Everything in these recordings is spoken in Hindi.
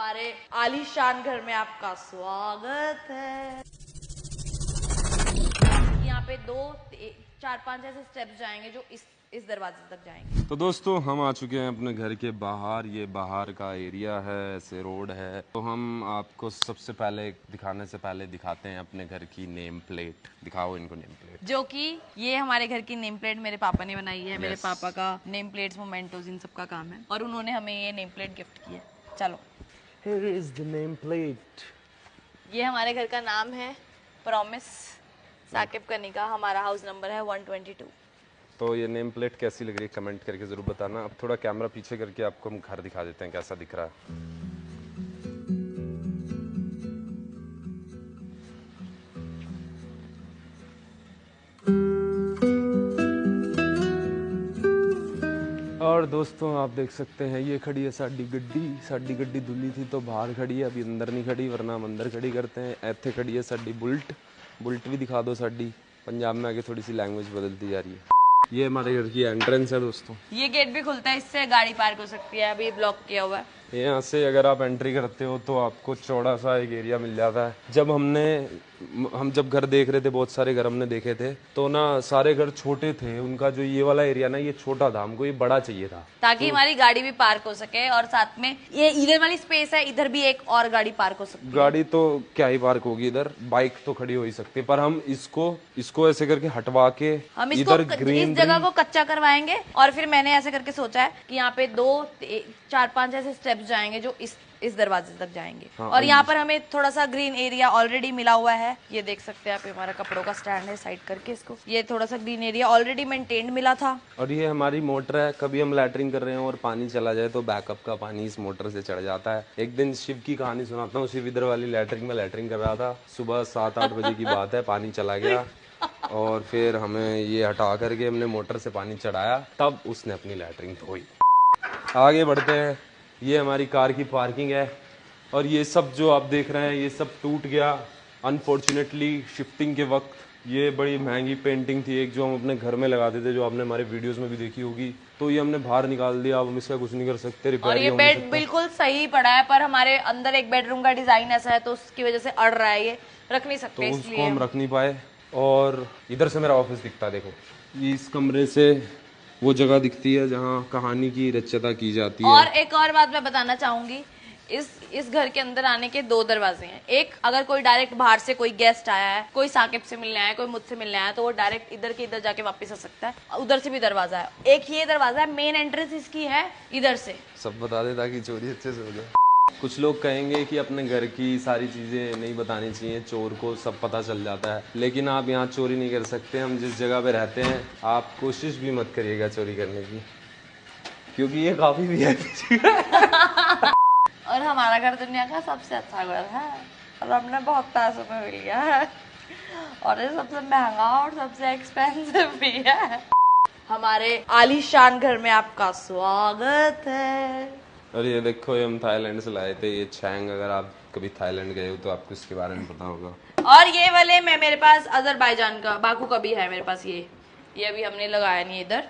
हमारे आलीशान घर में आपका स्वागत है। यहाँ पे 4-5 ऐसे स्टेप्स जाएंगे जो इस दरवाजे तक जाएंगे। तो दोस्तों हम आ चुके हैं अपने घर के बाहर। ये बाहर का एरिया है, ऐसे रोड है। तो हम आपको सबसे पहले दिखाने से पहले दिखाते हैं अपने घर की नेम प्लेट। दिखाओ इनको नेम प्लेट। जो कि ये हमारे घर की नेम प्लेट मेरे पापा ने बनाई है। मेरे Yes. पापा का नेम प्लेट्स मोमेंटोज इन सब का काम है और उन्होंने हमें ये नेम प्लेट गिफ्ट की है। चलो Here is the name plate. ये हमारे घर का नाम है प्रॉमिस साकिब कनिका। हमारा हाउस नंबर है 122। तो ये नेम प्लेट कैसी लग रही है कमेंट करके ज़रूर बताना। अब थोड़ा कैमरा पीछे करके आपको हम घर दिखा देते हैं कैसा दिख रहा है। और दोस्तों आप देख सकते हैं ये खड़ी है साडी गड्डी धुली थी तो बाहर खड़ी है, अभी अंदर नहीं खड़ी, वरना हम अंदर खड़ी करते हैं। ऐथे खड़ी है साडी बुलट भी दिखा दो। साडी पंजाब में आके थोड़ी सी लैंग्वेज बदलती जा रही है। ये हमारे घर की एंट्रेंस है दोस्तों। ये गेट भी खुलता है, इससे गाड़ी पार्क हो सकती है। अभी ब्लॉक किया हुआ है। यहाँ से अगर आप एंट्री करते हो तो आपको चौड़ा सा एक एरिया मिल जाता है। हम जब घर देख रहे थे, बहुत सारे घर हमने देखे थे, तो ना सारे घर छोटे थे। उनका जो ये वाला एरिया ना ये छोटा था, हमको ये बड़ा चाहिए था ताकि हमारी गाड़ी भी पार्क हो सके और साथ में ये इधर वाली स्पेस है, इधर भी एक और गाड़ी पार्क हो सकती है। गाड़ी तो क्या ही पार्क होगी, इधर बाइक तो खड़ी हो ही सकती है, पर हम इसको ऐसे करके हटवा के हम इसको इस जगह को कच्चा करवाएंगे और फिर मैंने ऐसे करके सोचा है कि यहाँ पे 4-5 ऐसे स्टेप्स जाएंगे जो इस दरवाजे तक जाएंगे। हाँ, और यहाँ पर हमें थोड़ा सा ग्रीन एरिया ऑलरेडी मिला हुआ है। ये देख सकते हैं आप, हमारा कपड़ों का स्टैंड है, साइड करके इसको। ये थोड़ा सा ग्रीन एरिया ऑलरेडी मेंटेन्ड मिला था। और ये हमारी मोटर है, कभी हम लैटरिंग कर रहे हैं और पानी चला जाए तो बैकअप का पानी इस मोटर से चढ़ जाता है। एक दिन शिव की कहानी सुनाता हूँ। शिव इधर वाली लैटरिंग में लैटरिंग कर रहा था, सुबह 7-8 बजे की बात है, पानी चला गया और फिर हमें ये हटा करके हमने मोटर से पानी चढ़ाया, तब उसने अपनी लैटरिंग धोई। आगे बढ़ते हैं। ये हमारी कार की पार्किंग है और ये सब जो आप देख रहे हैं ये सब टूट गया अनफॉर्चुनेटली शिफ्टिंग के वक्त। ये बड़ी महंगी पेंटिंग थी एक, जो हम अपने घर में लगाते थे, जो आपने हमारे वीडियोस में भी देखी होगी। तो ये हमने बाहर निकाल दिया, अब हम इसका कुछ नहीं कर सकते। रिपेयर और ये बेड बिल्कुल सही पड़ा है, पर हमारे अंदर एक बेडरूम का डिजाइन ऐसा है तो उसकी वजह से अड़ रहा है, ये रख नहीं सकते, तो इसलिए उसको हम रख नहीं पाए। और इधर से मेरा ऑफिस दिखता है, देखो इस कमरे से वो जगह दिखती है जहाँ कहानी की रचना की जाती है। और एक और बात मैं बताना चाहूंगी, इस घर के अंदर आने के 2 दरवाजे हैं। एक, अगर कोई डायरेक्ट बाहर से कोई गेस्ट आया है, कोई साकिब से मिलने आया है, कोई मुझसे मिलने आया है, तो वो डायरेक्ट इधर के इधर जाके वापस आ सकता है। उधर से भी दरवाजा है। एक ये दरवाजा है, मेन एंट्रेंस इसकी है इधर से। सब बता दे ताकि चोरी अच्छे से हो जाए। कुछ लोग कहेंगे कि अपने घर की सारी चीज़ें नहीं बतानी चाहिए, चोर को सब पता चल जाता है, लेकिन आप यहाँ चोरी नहीं कर सकते। हम जिस जगह पे रहते हैं आप कोशिश भी मत करिएगा चोरी करने की, क्योंकि ये काफ़ी वीआईपी है। और हमारा घर दुनिया का सबसे अच्छा घर है और हमने बहुत पैसों में लिया है और ये सबसे महंगा और सबसे एक्सपेंसिव भी है। हमारे आलीशान घर में आपका स्वागत है। और ये देखो, ये हम थाईलैंड से लाए थे, ये छैंग। अगर आप कभी थाईलैंड गए हो तो आपको इसके बारे में पता होगा। और ये वाले मेरे पास अजरबैजान का बाकू का भी है मेरे पास। ये अभी हमने लगाया नहीं इधर।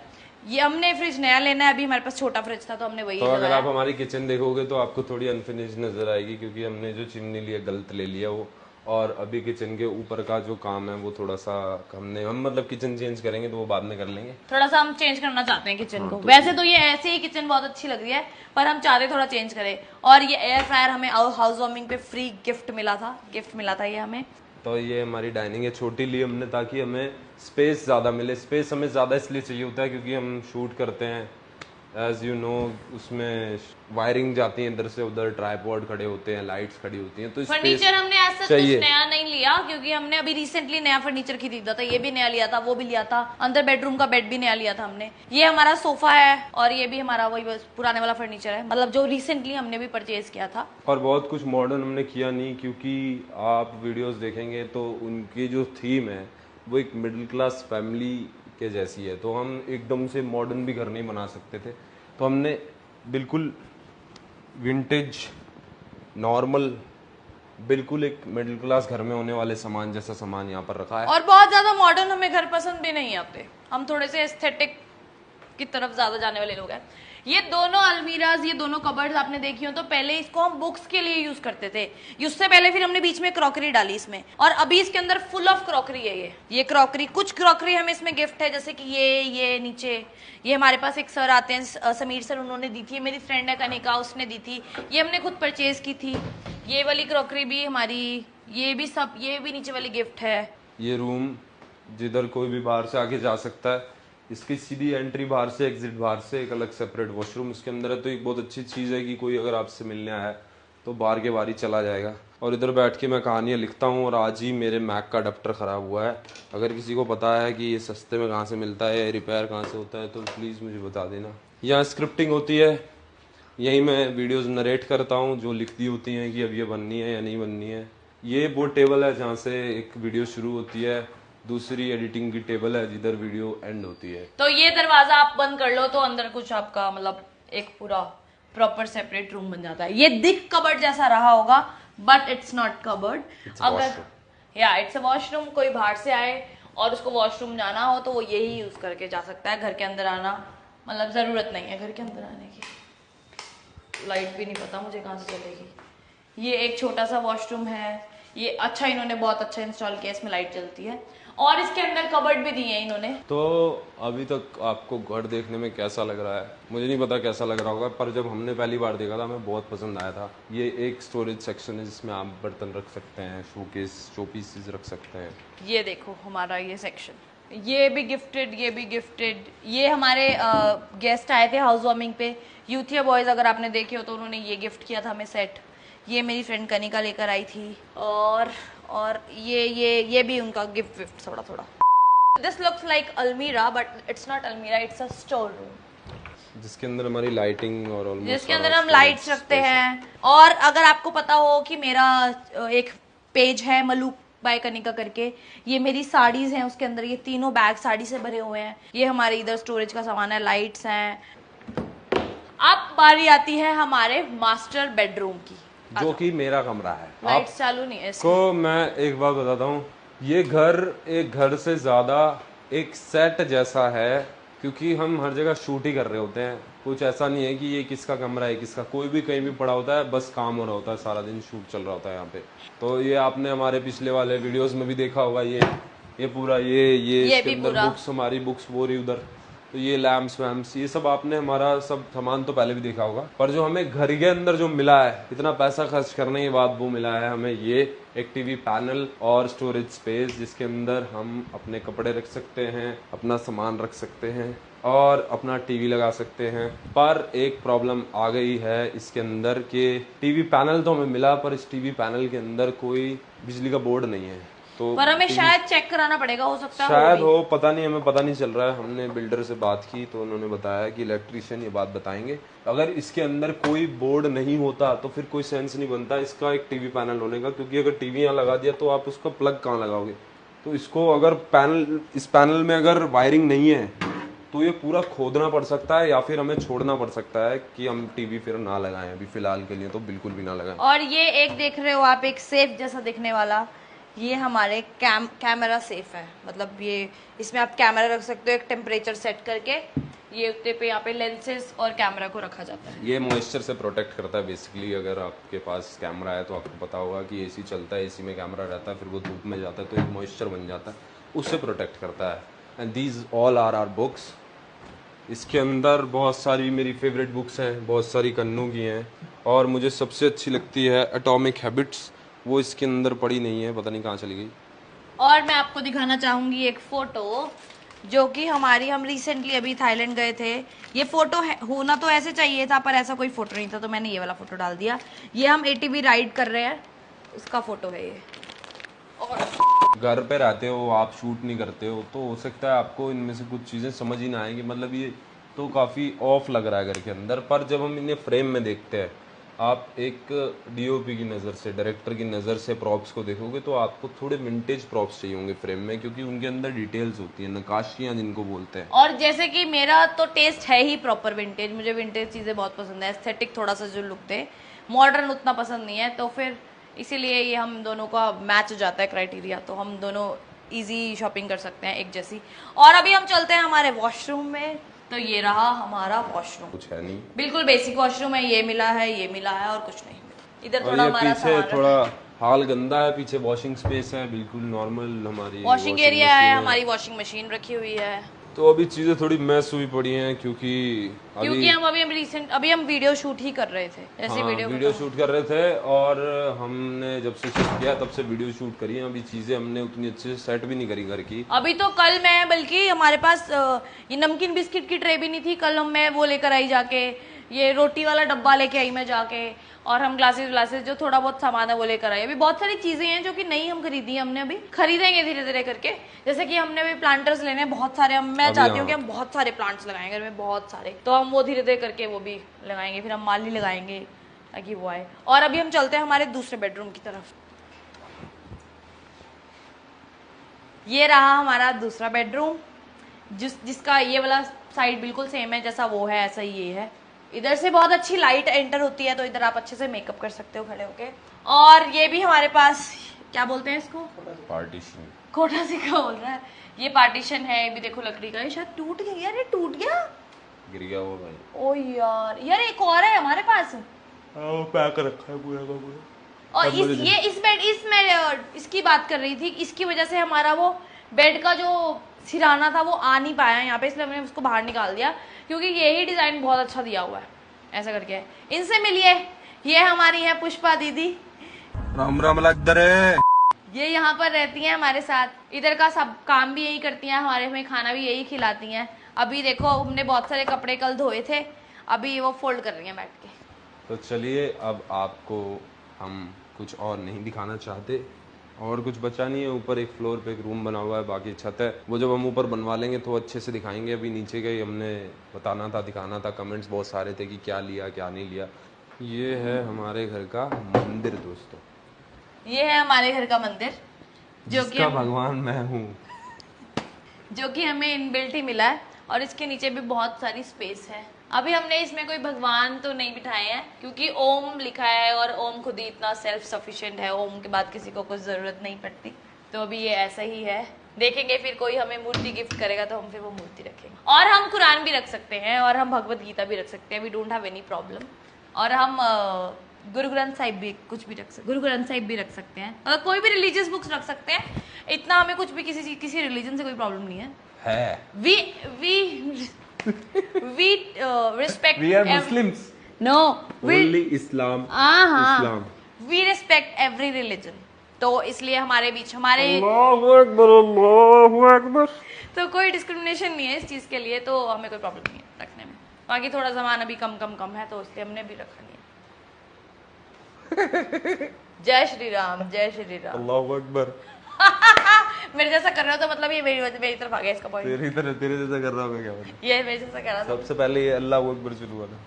ये हमने फ्रिज नया लेना है, अभी हमारे पास छोटा फ्रिज था तो हमने वही लगाया। अगर आप हमारी किचन देखोगे तो आपको थोड़ी अनफिनिश्ड नजर आएगी, क्योंकि हमने जो चिमनी लिया गलत ले लिया वो। और अभी किचन के ऊपर का जो काम है वो थोड़ा सा हम मतलब किचन चेंज करेंगे तो वो बाद में कर लेंगे। थोड़ा सा हम चेंज करना चाहते हैं किचन को। वैसे तो ये ऐसे ही किचन बहुत अच्छी लग रही है, पर हम चाहते थोड़ा चेंज करें। और ये एयर फ्रायर हमें हाउस वार्मिंग पे फ्री गिफ्ट मिला था ये हमें। तो ये हमारी डाइनिंग है, छोटी ली हमने ताकि हमें स्पेस ज़्यादा मिले। स्पेस हमें ज़्यादा इसलिए चाहिए होता है क्योंकि हम शूट करते हैं, एज यू नो, उसमें वायरिंग जाती है इधर से उधर, ट्राइपॉड खड़े होते हैं, लाइट्स खड़ी होती हैं, तो फर्नीचर हमने ऐसा कुछ नया नहीं लिया क्योंकि हमने अभी रिसेंटली नया फर्नीचर खरीदा था। ये भी नया लिया था, वो भी लिया था, अंदर बेडरूम का बेड भी नया लिया था हमने। ये हमारा सोफा है और ये भी हमारा वही पुराने वाला फर्नीचर है, मतलब जो रिसेंटली हमने भी परचेज किया था। और बहुत कुछ मॉडर्न हमने किया नहीं, क्योंकि आप वीडियोस देखेंगे तो उनकी जो थीम है वो एक मिडिल क्लास फैमिली के जैसी है, तो हम एकदम से मॉडर्न भी घर नहीं बना सकते थे। तो हमने बिल्कुल विंटेज, नॉर्मल, बिल्कुल एक मिडिल क्लास घर में होने वाले सामान जैसा सामान यहाँ पर रखा है। और बहुत ज्यादा मॉडर्न हमें घर पसंद भी नहीं आते, हम थोड़े से एस्थेटिक की तरफ ज्यादा जाने वाले लोग हैं। ये दोनों अलमीराज, ये दोनों कबर्ड्स आपने देखी हो तो पहले इसको हम बुक्स के लिए यूज करते थे। उससे पहले फिर हमने बीच में क्रॉकरी डाली इसमें, और अभी इसके अंदर फुल ऑफ क्रॉकरी है। ये क्रॉकरी, कुछ क्रॉकरी हमें इसमें गिफ्ट है, जैसे कि ये नीचे ये हमारे पास एक सर आते हैं, समीर सर, उन्होंने दी थी। मेरी फ्रेंड है कनिका, उसने दी थी। ये हमने खुद परचेज की थी। ये वाली क्रॉकरी भी हमारी, ये भी सब, ये भी नीचे वाली गिफ्ट है। ये रूम जिधर कोई भी बाहर से आके जा सकता है, इसकी सीधी एंट्री बाहर से, एग्जिट बाहर से, एक अलग सेपरेट वॉशरूम इसके अंदर है। तो एक बहुत अच्छी चीज़ है कि कोई अगर आपसे मिलने आया है तो बाहर के बाहर ही चला जाएगा। और इधर बैठ के मैं कहानियाँ लिखता हूँ, और आज ही मेरे मैक का अडप्टर ख़राब हुआ है। अगर किसी को पता है कि ये सस्ते में कहाँ से मिलता है, रिपेयर कहाँ से होता है, तो प्लीज़ मुझे बता देना। यहाँ स्क्रिप्टिंग होती है, यही मैं वीडियोज़ नरेट करता हूँ, जो लिख दी होती हैं कि अब ये बननी है या नहीं बननी है। ये वो टेबल है जहाँ से एक वीडियो शुरू होती है, दूसरी एडिटिंग की टेबल है जिधर वीडियो एंड होती है। तो ये दरवाजा आप बंद कर लो तो अंदर कुछ आपका मतलब एक पूरा प्रॉपर सेपरेट रूम बन जाता है। ये दिख कबर्ड जैसा रहा होगा, बट इट्स नॉट कबर्ड। अगर या इट्स अ वॉशरूम, कोई बाहर से आए और उसको वॉशरूम जाना हो तो वो यही यूज करके जा सकता है। घर के अंदर आना मतलब जरूरत नहीं है घर के अंदर आने की। लाइट भी नहीं पता मुझे कहाँ से चलेगी। ये एक छोटा सा वॉशरूम है। ये अच्छा, इन्होंने बहुत अच्छा इंस्टॉल किया, इसमें लाइट जलती है। और इसके अंदर कबर्ड भी दिए हैं इन्होंने। तो अभी तक आपको घर देखने में कैसा लग रहा है? मुझे नहीं पता कैसा लग रहा होगा, पर जब हमने पहली बार देखा था हमें बहुत पसंद आया था। ये एक स्टोरेज सेक्शन है जिसमें आप बर्तन रख सकते हैं, शोकेस, शोपीसेस रख सकते हैं। ये देखो हमारा ये सेक्शन, ये भी गिफ्टेड, ये भी गिफ्टेड। ये हमारे गेस्ट आए थे हाउस वार्मिंग पे, यूथिया बॉयज, अगर आपने देखे हो तो उन्होंने ये गिफ्ट किया था हमें सेट। ये मेरी फ्रेंड कनिका लेकर आई थी। और ये भी उनका गिफ्ट थोड़ा थोड़ा। दिस लुक्स लाइक अलमीरा बट इट्स नॉट अलमीरा, इट्स अ स्टोर रूम, जिसके अंदर हमारी लाइटिंग और ऑलमोस्ट जिसके अंदर हम लाइट्स रखते हैं। और अगर आपको पता हो कि मेरा एक पेज है मलूक बाय कनिका करके, ये मेरी साड़ीज हैं, उसके अंदर ये तीनों बैग साड़ी से भरे हुए हैं। ये हमारे इधर स्टोरेज का सामान है, लाइट्स हैं। अब बारी आती है हमारे मास्टर बेडरूम की, जो कि मेरा कमरा है। लाइट्स चालू नहीं है को मैं एक बात बताता हूँ, ये घर एक घर से ज्यादा एक सेट जैसा है, क्योंकि हम हर जगह शूट ही कर रहे होते हैं। कुछ ऐसा नहीं है कि ये किसका कमरा है, किसका, कोई भी कहीं भी पड़ा होता है, बस काम हो रहा होता है, सारा दिन शूट चल रहा होता है यहाँ पे। तो ये आपने हमारे पिछले वाले वीडियोस में भी देखा होगा, ये पूरा ये इसके अंदर बुक्स, हमारी बुक्स वो रही उधर। तो ये लैम्प्स वैम्प्स, ये सब आपने हमारा सब सामान तो पहले भी देखा होगा, पर जो हमें घर के अंदर जो मिला है, इतना पैसा खर्च करने के बाद वो मिला है हमें, ये एक टीवी पैनल और स्टोरेज स्पेस, जिसके अंदर हम अपने कपड़े रख सकते हैं, अपना सामान रख सकते हैं और अपना टीवी लगा सकते हैं। पर एक प्रॉब्लम आ गई है इसके अंदर कि टीवी पैनल तो हमें मिला, पर इस टीवी पैनल के अंदर कोई बिजली का बोर्ड नहीं है। तो पर हमें शायद चेक कराना पड़ेगा, हो सकता है शायद हो, पता नहीं, हमें पता नहीं चल रहा है। हमने बिल्डर से बात की तो उन्होंने बताया कि इलेक्ट्रिशियन ये बात बताएंगे। अगर इसके अंदर कोई बोर्ड नहीं होता तो फिर कोई सेंस नहीं बनता इसका एक टीवी पैनल होने का, क्योंकि अगर टीवी यहाँ लगा दिया तो आप उसका प्लग कहाँ लगाओगे? तो इसको अगर इस पैनल में अगर वायरिंग नहीं है तो ये पूरा खोदना पड़ सकता है, या फिर हमें छोड़ना पड़ सकता है कि हम टीवी फिर ना लगाएं। अभी फिलहाल के लिए तो बिल्कुल भी ना लगाएं। और ये एक देख रहे हो आप, एक सेफ जैसा दिखने वाला, ये हमारे कैमरा सेफ है। मतलब ये इसमें आप कैमरा रख सकते हो एक टेम्परेचर सेट करके। ये उत्ते पे यहाँ पे लेंसेज और कैमरा को रखा जाता है। ये मॉइस्चर से प्रोटेक्ट करता है बेसिकली। अगर आपके पास कैमरा है तो आपको पता होगा कि एसी चलता है, एसी में कैमरा रहता है, फिर वो धूप में जाता है तो एक मॉइस्चर बन जाता है, उससे प्रोटेक्ट करता है। And these all are our books. इसके अंदर बहुत सारी मेरी फेवरेट बुक्स हैं, बहुत सारी कन्नू की हैं, और मुझे सबसे अच्छी लगती है एटॉमिक हैबिट्स। वो इसके अंदर पड़ी नहीं है, पता नहीं कहाँ चली गई। और मैं आपको दिखाना चाहूंगी एक फोटो जो कि हम रिसेंटली अभी थाईलैंड गए थे। ये फोटो होना तो ऐसे चाहिए था, पर ऐसा कोई फोटो नहीं था, तो मैंने ये वाला फोटो डाल दिया। ये हम ATV राइड कर रहे हैं, उसका फोटो है ये। और घर पे रहते हो आप, शूट नहीं करते हो, तो हो सकता है आपको इनमें से कुछ चीज़ें समझ ही ना आएंगी। मतलब ये तो काफ़ी ऑफ लग रहा है घर के अंदर, पर जब हम इन्हें फ्रेम में देखते हैं, आप एक DOP की नज़र से, डायरेक्टर की नज़र से प्रॉप्स को देखोगे तो आपको थोड़े विंटेज प्रॉप्स चाहिए होंगे फ्रेम में, क्योंकि उनके अंदर डिटेल्स होती हैं, नक्काशियाँ जिनको बोलते हैं। और जैसे कि मेरा तो टेस्ट है ही प्रॉपर विंटेज, मुझे विंटेज चीज़ें बहुत पसंद है। एस्थेटिक थोड़ा सा जो लुक थे, मॉडर्न उतना पसंद नहीं है, तो फिर इसीलिए ये हम दोनों का मैच हो जाता है क्राइटेरिया, तो हम दोनों इजी शॉपिंग कर सकते हैं एक जैसी। और अभी हम चलते हैं हमारे वॉशरूम में। तो ये रहा हमारा वॉशरूम, कुछ है नहीं, बिल्कुल बेसिक वॉशरूम है। ये मिला है, ये मिला है और कुछ नहीं मिला। इधर और थोड़ा ये हमारा पीछे सामान थोड़ा हाल गंदा है, पीछे वॉशिंग स्पेस है, बिल्कुल नॉर्मल हमारी वॉशिंग एरिया है, मशीन हमारी वॉशिंग मशीन रखी हुई है। तो अभी चीजें थोड़ी मैस हुई पड़ी हैं क्योंकि अभी हम वीडियो शूट ही कर रहे थे, जैसे हाँ, वीडियो शूट कर रहे थे और हमने जब से शिफ्ट किया तब से वीडियो शूट करी है। अभी चीजें हमने उतनी अच्छे से सेट भी नहीं करी घर की। अभी तो कल मैं, बल्कि हमारे पास ये नमकीन बिस्किट की ट्रे भी नहीं थी। कल मैं वो लेकर आई जाके, ये रोटी वाला डब्बा लेके आई मैं जाके, और हम ग्लासेस जो थोड़ा बहुत सामान है वो लेकर आए। अभी बहुत सारी चीजें हैं जो कि नहीं हम खरीदी, हमने अभी खरीदेंगे धीरे धीरे करके। जैसे कि हमने अभी प्लांटर्स लेने हैं बहुत सारे। मैं चाहती हूँ कि हम बहुत सारे प्लांट्स लगाएं घर में, बहुत सारे। तो हम वो धीरे धीरे करके वो भी लगाएंगे, फिर हम माली लगाएंगे ताकि वो आए। और अभी हम चलते हैं हमारे दूसरे बेडरूम की तरफ। ये रहा हमारा दूसरा बेडरूम, जिसका ये वाला साइड बिल्कुल सेम है जैसा वो है, ऐसा ही ये है। इधर से बहुत अच्छी लाइट एंटर होती है, तो इधर आप अच्छे से मेकअप कर सकते हो खड़े होके। और ये भी हमारे पास, क्या बोलते हैं इसको, पार्टीशन, कोठा सी का बोल रहा है। ये पार्टीशन है, ये भी देखो लकड़ी का। ये शायद टूट गया यार, ये टूट गया, गिर गया वो भाई। ओ यार, यार एक और है हमारे पास। वो पैक रखा है पूरा का पूरा। और इसकी बात कर रही थी, इसकी वजह से हमारा वो बेड का जो सिराना था वो आ नहीं पाया यहाँ पे, इसलिए हमने उसको बाहर निकाल दिया, क्योंकि यही डिजाइन बहुत अच्छा दिया हुआ है ऐसा करके। इनसे मिलिए, ये हमारी है पुष्पा दीदी। राम राम लगदरे। ये यहाँ पर रहती हैं हमारे साथ, इधर का सब काम भी यही करती हैं, हमारे हमें खाना भी यही खिलाती हैं। अभी देखो हमने बहुत सारे कपड़े कल धोए थे, अभी वो फोल्ड कर रही हैं बैठ के। तो चलिए अब आपको हम कुछ और नहीं दिखाना चाहते, और कुछ बचा नहीं है। ऊपर एक फ्लोर पे एक रूम बना हुआ है, बाकी छत है, वो जब हम ऊपर बनवा लेंगे तो अच्छे से दिखाएंगे। अभी नीचे का ही हमने बताना था, दिखाना था। कमेंट्स बहुत सारे थे कि क्या लिया क्या नहीं लिया। ये है हमारे घर का मंदिर दोस्तों, ये है हमारे घर का मंदिर, जो कि भगवान मैं हूँ, जो कि हमें इनबिल्ट ही मिला है। और इसके नीचे भी बहुत सारी स्पेस है। अभी हमने इसमें कोई भगवान तो नहीं बिठाए हैं, क्योंकि ओम लिखा है और ओम खुद ही इतना सेल्फ सफिशिएंट है, ओम के बाद किसी को कुछ जरूरत नहीं पड़ती। तो अभी ये ऐसा ही है, देखेंगे फिर कोई हमें मूर्ति गिफ्ट करेगा तो हम फिर वो मूर्ति रखेंगे। और हम कुरान भी रख सकते हैं, और हम भगवत गीता भी रख सकते हैं, we don't have any problem. और हम गुरु ग्रंथ साहिब भी, कुछ भी गुरु ग्रंथ साहिब भी रख सकते हैं, और कोई भी रिलीजियस बुक्स रख सकते हैं। इतना हमें कुछ भी किसी रिलीजन से कोई प्रॉब्लम नहीं है। we respect, we are Muslims, no, only Islam, Islam, we respect every religion। तो इसलिए हमारे बीच अल्लाहु अकबर। तो कोई डिस्क्रिमिनेशन नहीं है इस चीज के लिए, तो हमें कोई प्रॉब्लम नहीं है रखने में। बाकी थोड़ा सामान अभी कम है, तो इसलिए हमने भी रखा नहीं है। जय श्री राम, जय श्री राम, अल्लाहु अकबर। मेरे जैसा कर रहा हो तो मतलब ये मेरी तरफ आ गया इसका पॉइंट। तेरे जैसा कर रहा हूँ मैं, क्या मतलब? ये मेरे जैसा कर रहा था। सबसे पहले ये अल्लाह अकबर शुरू हुआ था।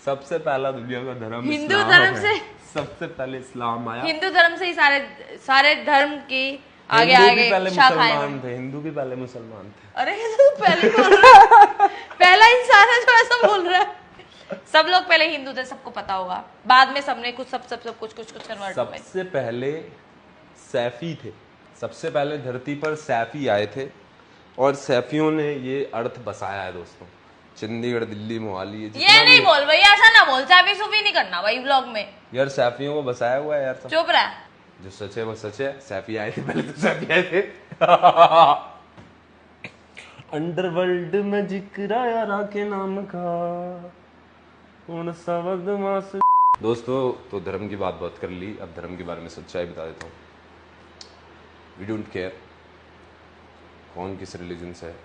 सबसे पहला दुनिया का धर्म हिंदू धर्म से, सबसे पहले इस्लाम आया। हिंदू धर्म से ही सारे धर्म की आगे मुसलमान थे, हिंदू भी पहले मुसलमान थे। अरे तो पहला इंसान है जो ऐसा बोल रहा है। सब लोग पहले हिंदू थे, सबको पता होगा। बाद में सबने कुछ कन्वर्ट हुए। सबसे पहले सैफी थे, सबसे पहले धरती पर सैफी आए थे, और सैफियों ने ये अर्थ बसाया है दोस्तों। चंडीगढ़, दिल्ली, मोहाली, ये नहीं बोल भाई, ऐसा ना बोल, सैफी सूफी नहीं करना भाई व्लॉग में। यार सैफियों को बसाया हुआ है यार सब। चुप रहा, जो सच है वो सच है। सैफी आए थे पहले, तो सैफी आए थे। अंडरवर्ल्ड में जिक्र आया राके नाम का, उन सवदमास। दोस्तों तो धर्म की बात बहुत कर ली, अब धर्म के बारे में सच्चाई बता देता हूँ। वी डोंट केयर कौन किस रिलीजन से है,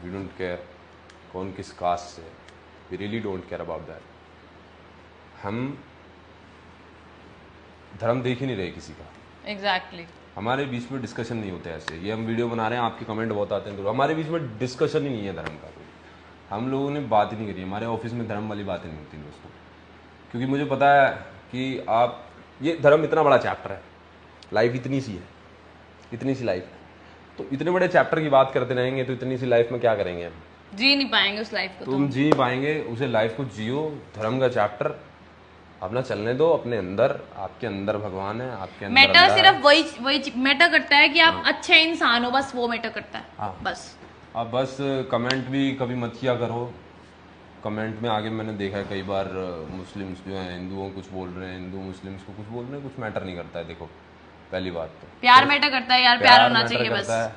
वी डोंट केयर कौन किस कास्ट से है, we really don't care about that. हम धर्म देख ही नहीं रहे किसी का। एग्जैक्टली हमारे बीच में डिस्कशन नहीं होते ऐसे। ये हम वीडियो बना रहे हैं, आपके कमेंट बहुत आते हैं, तो हमारे बीच में डिस्कशन ही नहीं है धर्म का। कोई हम लोगों ने बात ही नहीं करी, हमारे ऑफिस में धर्म वाली बातें नहीं होती दोस्तों, क्योंकि मुझे पता है कि आप, ये धर्म इतना बड़ा चैप्टर है, लाइफ इतनी सी है, इतनी सी लाइफ है, तो इतने बड़े चैप्टर की बात करते रहेंगे तो इतनी सी लाइफ में क्या करेंगे हम? जी नहीं पाएंगे उस लाइफ को। तुम जी नहीं पाएंगे उसे, लाइफ को जियो। धर्म का चैप्टर अपना चलने दो, अपने अंदर, आपके अंदर भगवान है, आपके अंदर मैटर सिर्फ वही मैटर करता है कि आप अच्छे इंसान हो, बस वो मैटर करता है। हाँ। बस अब बस कमेंट भी कभी मत किया करो। कमेंट में आगे मैंने देखा है कई बार मुस्लिम्स जो हैं हिंदुओं कुछ बोल रहे हैं, हिंदू मुस्लिम्स को कुछ बोल रहे हैं, कुछ मैटर नहीं करता है। देखो पहली बात तो प्यार मैटर करता है यार, प्यार होना मैटर चाहिए बस। करता है,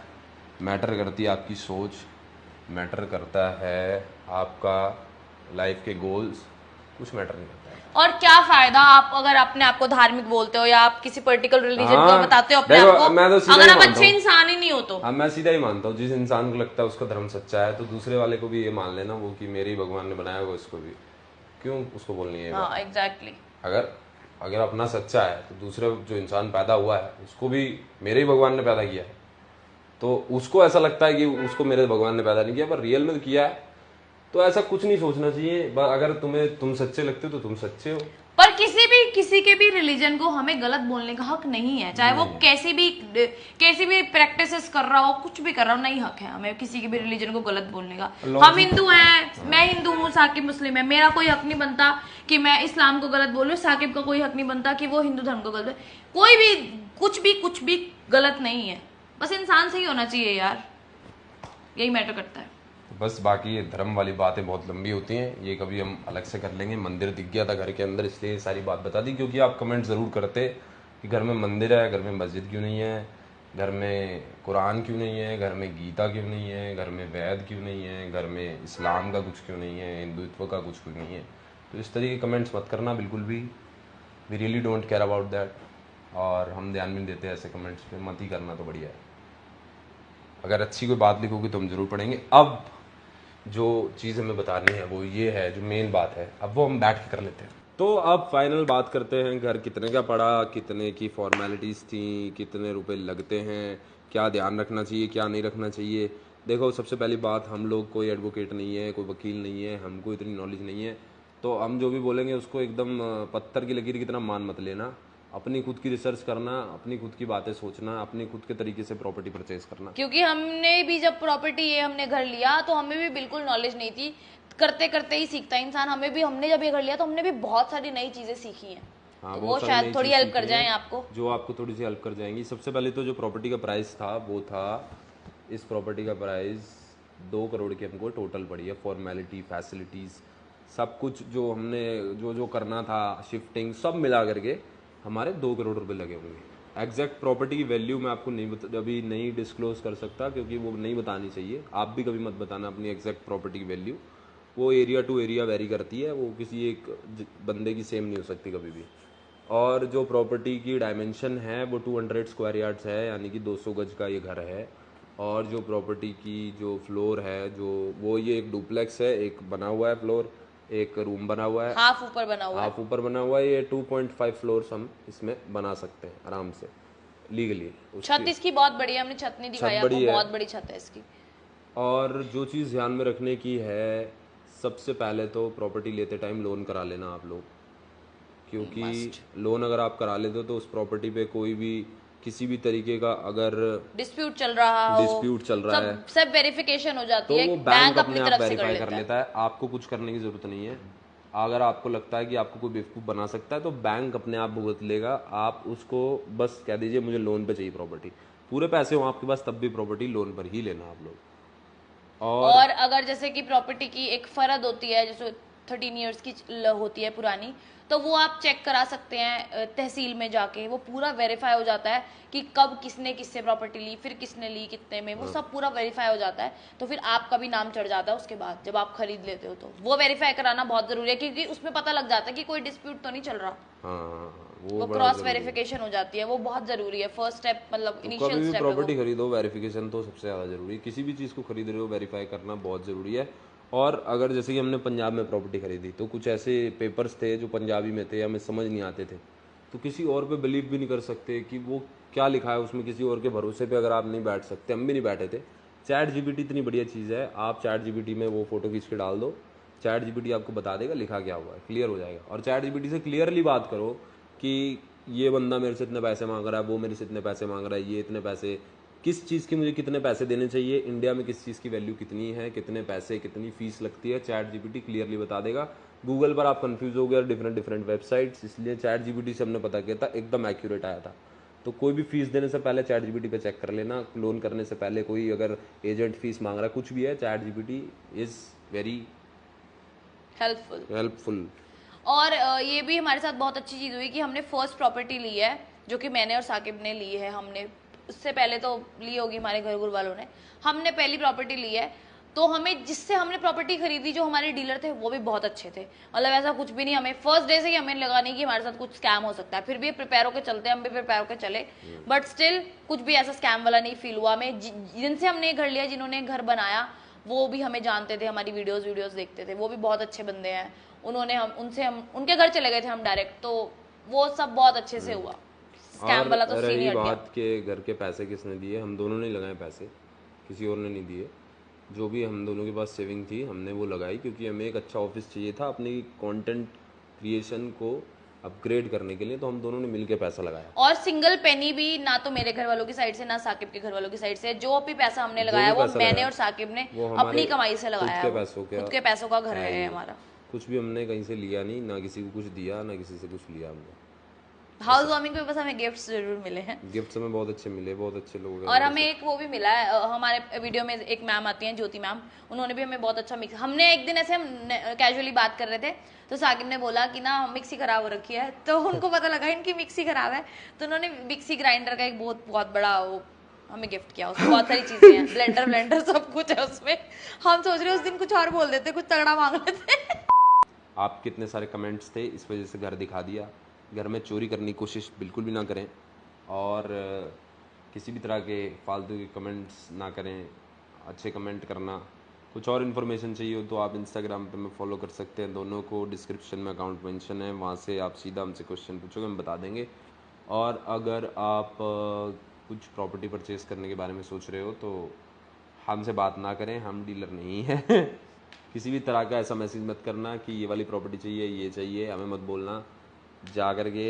मैटर करती है आपकी सोच, मैटर करता है आपका लाइफ के गोल्स, कुछ मैटर नहीं करता है। और क्या फायदा आप अगर अपने आप को धार्मिक बोलते हो या आप किसी पर्टिकुलर रिलीजन को हाँ, बताते हो अपने देखो, आप को, मैं तो सीधा अगर ही आप मानता अच्छे हूँ। इंसान ही नहीं हो तो। हाँ, मैं सीधा ही मानता हूँ, जिस इंसान को लगता है उसका धर्म सच्चा है तो दूसरे वाले को भी ये मान लेना वो कि मेरे ही भगवान ने बनाया हुआ, इसको भी क्यों उसको बोलनी है ये बात। हाँ एग्जैक्टली। अगर अगर अपना सच्चा है तो दूसरे जो इंसान पैदा हुआ है उसको भी मेरे ही भगवान ने पैदा किया है, तो उसको ऐसा लगता है कि उसको मेरे भगवान ने पैदा नहीं किया, पर रियल में तो किया है। तो ऐसा कुछ नहीं सोचना चाहिए। अगर तुम सच्चे लगते हो तो तुम सच्चे हो। पर किसी के भी रिलीजन को हमें गलत बोलने का हक नहीं है, चाहे वो कैसी भी प्रैक्टिसेस कर रहा हो, कुछ भी कर रहा हो, नहीं हक है हमें किसी के भी रिलीजन को गलत बोलने का। हम हिंदू हैं, मैं हिंदू हूँ, साकिब मुस्लिम है, मेरा कोई हक नहीं बनता कि मैं इस्लाम को गलत बोलूँ, साकिब का कोई हक नहीं बनता कि वो हिंदू धर्म को गलत। कोई भी कुछ भी गलत नहीं है, बस इंसान सही होना चाहिए यार, यही मैटर करता है। बस बाकी ये धर्म वाली बातें बहुत लंबी होती हैं, ये कभी हम अलग से कर लेंगे। मंदिर दिख गया था घर के अंदर, इसलिए सारी बात बता दी, क्योंकि आप कमेंट ज़रूर करते कि घर में मंदिर है, घर में मस्जिद क्यों नहीं है, घर में कुरान क्यों नहीं है, घर में गीता क्यों नहीं है, घर में वैद क्यों नहीं है, घर में इस्लाम का कुछ क्यों नहीं है, हिंदुत्व का कुछ क्यों नहीं है। तो इस तरह के कमेंट्स मत करना बिल्कुल भी, we really don't care about that, और हम ध्यान भी नहीं देते ऐसे कमेंट्स पे, मत ही करना तो बढ़िया है। अगर अच्छी कोई बात लिखोगे तो हम ज़रूर पढ़ेंगे। अब जो चीज़ हमें बतानी है वो ये है, जो मेन बात है, अब वो हम बैठ के कर लेते हैं। तो अब फाइनल बात करते हैं, घर कितने का पड़ा, कितने की फॉर्मेलिटीज़ थी, कितने रुपए लगते हैं, क्या ध्यान रखना चाहिए, क्या नहीं रखना चाहिए। देखो सबसे पहली बात, हम लोग कोई एडवोकेट नहीं है, कोई वकील नहीं है, हमको इतनी नॉलेज नहीं है, तो हम जो भी बोलेंगे उसको एकदम पत्थर की लकीर की तरह मान मत लेना। अपनी खुद की रिसर्च करना, अपनी खुद की बातें सोचना, अपनी खुद के तरीके से प्रॉपर्टी परचेज करना। क्योंकि हमने भी जब प्रॉपर्टी ये हमने घर लिया तो हमें भी बिल्कुल नॉलेज नहीं थी, करते करते ही सीखता है इंसान। हमने जब ये घर लिया तो हमने भी बहुत सारी नई चीजें सीखी हैं। हाँ, तो वो शायद थोड़ी हेल्प कर जाए आपको, जो आपको थोड़ी सी हेल्प कर जाएंगी। सबसे पहले तो जो प्रॉपर्टी का प्राइस था वो था, इस प्रॉपर्टी का प्राइस 2 करोड़ की हमको टोटल पड़ी है। फॉर्मेलिटी, फैसिलिटीज़, सब कुछ जो हमने जो करना था, शिफ्टिंग, सब मिला करके हमारे 2 करोड़ रुपए लगे होंगे। एग्जैक्ट प्रॉपर्टी की वैल्यू मैं आपको अभी नहीं डिस्क्लोज कर सकता, क्योंकि वो नहीं बतानी चाहिए। आप भी कभी मत बताना अपनी एग्जैक्ट प्रॉपर्टी की वैल्यू, वो एरिया टू एरिया वेरी करती है, वो किसी एक बंदे की सेम नहीं हो सकती कभी भी। और जो प्रॉपर्टी की डायमेंशन है वो 200 स्क्वायर यार्ड्स है, यानी कि 200 गज का ये घर है। और जो प्रॉपर्टी की जो फ्लोर है, जो वो ये एक डुप्लेक्स है, एक बना हुआ है फ्लोर, एक रूम बना हुआ है, हाफ ऊपर बना हुआ है, हाफ ऊपर बना हुआ है। ये 2.5 फ्लोर्स हम इसमें बना सकते हैं आराम से, लीगली। छत इसकी बहुत बड़ी है, हमने छत नहीं दिखाई आपको, बहुत बड़ी छत है इसकी। और जो चीज़ ध्यान में रखने की है, सबसे पहले तो प्रॉपर्टी लेते टाइम लोन करा लेना आप लोग, क्योंकि लोन अगर आप करा लेते हो तो उस प्रॉपर्टी पे कोई भी किसी भी तरीके का अगर डिस्प्यूट चल रहा है, सब वेरिफिकेशन हो जाती है, तो वो बैंक अपने आप वेरीफाई कर लेता है। आपको कुछ करने की जरूरत नहीं है। अगर आपको लगता है कि आपको कोई बेवकूफ़ बना सकता है तो बैंक अपने आप भुगत लेगा। आप उसको बस कह दीजिए मुझे लोन पे चाहिए प्रॉपर्टी, पूरे पैसे हो आपके पास तब भी प्रॉपर्टी लोन पर ही लेना आप लोग। और अगर जैसे कि प्रॉपर्टी की एक फरद होती है, जैसे 13 इयर्स की होती है पुरानी, तो वो आप चेक करा सकते हैं तहसील में जाके, वो पूरा वेरीफाई हो जाता है कि कब किसने किससे प्रॉपर्टी ली, फिर किसने ली, कितने में, वो सब पूरा वेरीफाई हो जाता है। तो फिर आपका भी नाम चढ़ जाता है उसके बाद, जब आप खरीद लेते हो तो वो वेरीफाई कराना बहुत जरूरी है, क्योंकि उसमें पता लग जाता है कि कोई डिस्प्यूट तो नहीं चल रहा। वो क्रॉस वेरिफिकेशन हो जाती है, वो बहुत जरूरी है, फर्स्ट स्टेप, मतलब इनिशियल स्टेप। प्रॉपर्टी खरीदो, वेरिफिकेशन तो सबसे ज़्यादा जरूरी है। किसी भी चीज़ को खरीद रहे हो वेरीफाई करना बहुत ज़रूरी है। और अगर जैसे कि हमने पंजाब में प्रॉपर्टी खरीदी तो कुछ ऐसे पेपर्स थे जो पंजाबी में थे, हमें समझ नहीं आते थे, तो किसी और पे बिलीव भी नहीं कर सकते कि वो क्या लिखा है उसमें। किसी और के भरोसे पे अगर आप नहीं बैठ सकते, हम भी नहीं बैठे थे। चैट जीपीटी इतनी बढ़िया चीज़ है, आप चैट जीपीटी में वो फोटो खींच के डाल दो, चैट जीपीटी आपको बता देगा लिखा क्या हुआ है, क्लियर हो जाएगा। और चैट जीपीटी से क्लियरली बात करो कि ये बंदा मेरे से इतने पैसे मांग रहा है, वो मेरे से इतने पैसे मांग रहा है, ये इतने पैसे, किस चीज़ की मुझे कितने पैसे देने चाहिए, इंडिया में किस चीज़ की वैल्यू कितनी है, कितने पैसे, कितनी फीस लगती है, चैट जीपीटी क्लियरली बता देगा। गूगल पर आप कंफ्यूज हो गए डिफरेंट वेबसाइट्स, इसलिए चैट जीपीटी से हमने पता किया था, एकदम एक्यूरेट आया था। तो कोई भी फीस देने से पहले चैट जीपीटी पे चेक कर लेना। लोन करने से पहले कोई अगर एजेंट फीस मांग रहा है, कुछ भी है, chat GPT is very helpful. और ये भी हमारे साथ बहुत अच्छी चीज़ हुई कि हमने फर्स्ट प्रॉपर्टी ली है, जो कि मैंने और साकिब ने ली है। हमने उससे पहले तो ली होगी हमारे घर वालों ने, हमने पहली प्रॉपर्टी ली है। तो हमें जिससे हमने प्रॉपर्टी खरीदी, जो हमारे डीलर थे वो भी बहुत अच्छे थे। मतलब ऐसा कुछ भी नहीं, हमें फर्स्ट डे से ही हमें लगा नहीं कि हमारे साथ कुछ स्कैम हो सकता है। फिर भी प्रिपेयर होकर चलते, हम भी प्रिपेयर होकर चले, बट स्टिल कुछ भी ऐसा स्कैम वाला नहीं फील हुआ हमें। जिनसे हमने घर लिया, जिन्होंने घर बनाया, वो भी हमें जानते थे, हमारी वीडियोस देखते थे, वो भी बहुत अच्छे बंदे हैं। उन्होंने हम उनके घर चले गए थे हम डायरेक्ट, तो वो सब बहुत अच्छे से हुआ। स्कैम वाला तो सीन ही रही हट गया। बात के घर के पैसे किसने दिए, हम दोनों ने लगाए पैसे, किसी और ने नहीं दिए। जो भी हम दोनों के पास सेविंग थी हमने वो लगाई, क्योंकि हमें एक अच्छा ऑफिस चाहिए था अपनी कंटेंट क्रिएशन को अपग्रेड करने के लिए। तो हम दोनों ने मिलकर पैसा लगाया। और सिंगल पेनी भी ना तो मेरे घर वालों की साइड से, ना साकिब के घर वालों की साइड से, जो भी पैसा हमने लगाया वो मैंने और साकिब ने अपनी कमाई से लगाया। खुद के पैसों का घर है हमारा। कुछ भी हमने कहीं से लिया नहीं, ना किसी को कुछ दिया, ना किसी से कुछ लिया हमने। हाउस वार्मिंग पे बस हमें गिफ्ट्स जरूर मिले हैं। गिफ्ट्स हमें बहुत अच्छे मिले, बहुत अच्छे लोग हैं। और हमें एक वो भी मिला है, हमारे वीडियो में एक मैम आती हैं, ज्योति मैम, उन्होंने भी हमें बहुत अच्छा मिक्स, हमने एक दिन ऐसे हम कैजुअली बात कर रहे थे, तो साकिब ने बोला कि ना मिक्सी खराब हो रखी है, तो उनको पता लगा इनकी मिक्सी खराब है, तो उन्होंने मिक्सी ग्राइंडर का एक बहुत बड़ा वो हमें गिफ्ट किया। उसमें बहुत सारी चीजें हैं, ब्लेंडर सब कुछ है उसमें। हम सोच रहे हैं उस दिन कुछ और बोल देते, कुछ तगड़ा मांग लेते। आप कितने सारे कमेंट्स थे, इस वजह से घर दिखा दिया। घर में चोरी करने की कोशिश बिल्कुल भी ना करें, और किसी भी तरह के फालतू के कमेंट्स ना करें। अच्छे कमेंट करना। कुछ और इन्फॉर्मेशन चाहिए हो तो आप इंस्टाग्राम पे मैं फॉलो कर सकते हैं, दोनों को डिस्क्रिप्शन में अकाउंट मेंशन है, वहाँ से आप सीधा हमसे क्वेश्चन पूछोगे, हम बता देंगे। और अगर आप कुछ प्रॉपर्टी परचेज़ करने के बारे में सोच रहे हो तो हमसे बात ना करें, हम डीलर नहीं हैं। किसी भी तरह का ऐसा मैसेज मत करना कि ये वाली प्रॉपर्टी चाहिए, ये चाहिए, हमें मत बोलना। जा करके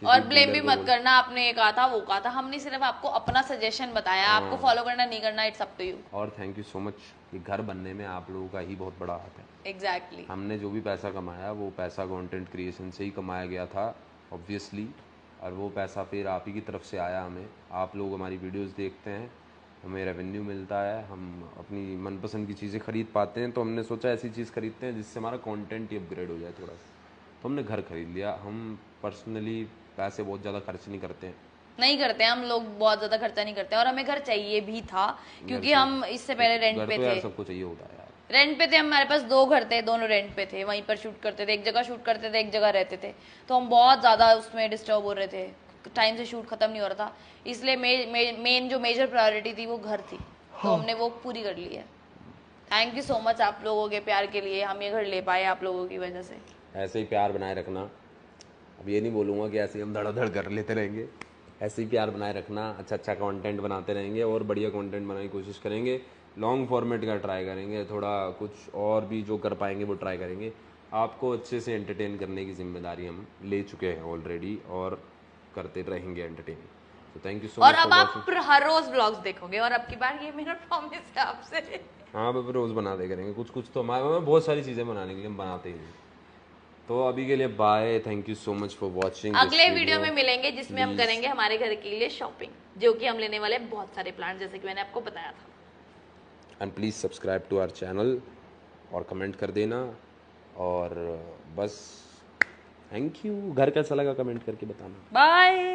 और ब्लेम भी मत करना, आपने ये कहा था वो कहा था, हमने सिर्फ आपको अपना सजेशन बताया, आपको फॉलो करना नहीं करना, इट्स अप टू यू। और थैंक यू सो मच कि घर बनने में आप लोगों का ही बहुत बड़ा हाथ है। एग्जैक्टली। हमने जो भी पैसा कमाया वो पैसा कंटेंट क्रिएशन से ही कमाया गया था ऑब्वियसली, और वो पैसा फिर आप ही की तरफ से आया हमें। आप लोग हमारी वीडियोस देखते हैं, हमें रेवेन्यू मिलता है, हम अपनी मनपसंद की चीज़ें खरीद पाते हैं। तो हमने सोचा ऐसी चीज़ खरीदते हैं जिससे हमारा कंटेंट ही अपग्रेड हो जाए थोड़ा सा। तो हमने घर खरीद लिया। हम पर्सनली पैसे बहुत ज़्यादा खर्च नहीं करते हैं, नहीं करते हैं हम लोग, बहुत ज्यादा खर्चा नहीं करते हैं। और हमें घर चाहिए भी था, क्योंकि हम इससे पहले रेंट पे थे। सबको चाहिए होता है यार। रेंट पे थे, हमारे पास 2 घर थे, दोनों रेंट पे थे, वहीं पर शूट करते थे, एक जगह शूट करते थे, एक जगह रहते थे। तो हम बहुत ज्यादा उसमें डिस्टर्ब हो रहे थे, टाइम से शूट खत्म नहीं हो रहा था, इसलिए मेन जो मेजर प्रायोरिटी थी वो घर थी, तो हमने वो पूरी कर ली है। थैंक यू सो मच आप लोगों के प्यार के लिए, हम ये घर ले पाए आप लोगों की वजह से। ऐसे ही प्यार बनाए रखना। अब ये नहीं बोलूँगा कि ऐसे ही हम धड़ाधड़ कर लेते रहेंगे, ऐसे ही प्यार बनाए रखना। अच्छा कंटेंट बनाते रहेंगे और बढ़िया कंटेंट बनाने की कोशिश करेंगे। लॉन्ग फॉर्मेट का ट्राई करेंगे, थोड़ा कुछ और भी जो कर पाएंगे वो ट्राई करेंगे। आपको अच्छे से एंटरटेन करने की जिम्मेदारी हम ले चुके हैं ऑलरेडी, और करते रहेंगे एंटरटेन। तो थैंक यू सो मच। और अब आप हर रोज ब्लॉग्स देखोगे, और अब की बार ये मेरा प्रॉमिस है आपसे। हाँ, अब रोज़ बनाते करेंगे कुछ कुछ। तो हमारे बहुत सारी चीज़ें बनाने के लिए हम बनाते ही हैं। तो अभी के लिए bye, thank you so much for watching. अगले वीडियो में मिलेंगे जिसमें हम करेंगे हमारे घर के लिए शॉपिंग, जो कि हम लेने वाले बहुत सारे प्लांट, जैसे कि मैंने आपको बताया था। And please subscribe to our channel और कमेंट कर देना। और बस थैंक यू। घर कैसा लगा कमेंट करके बताना। बाय।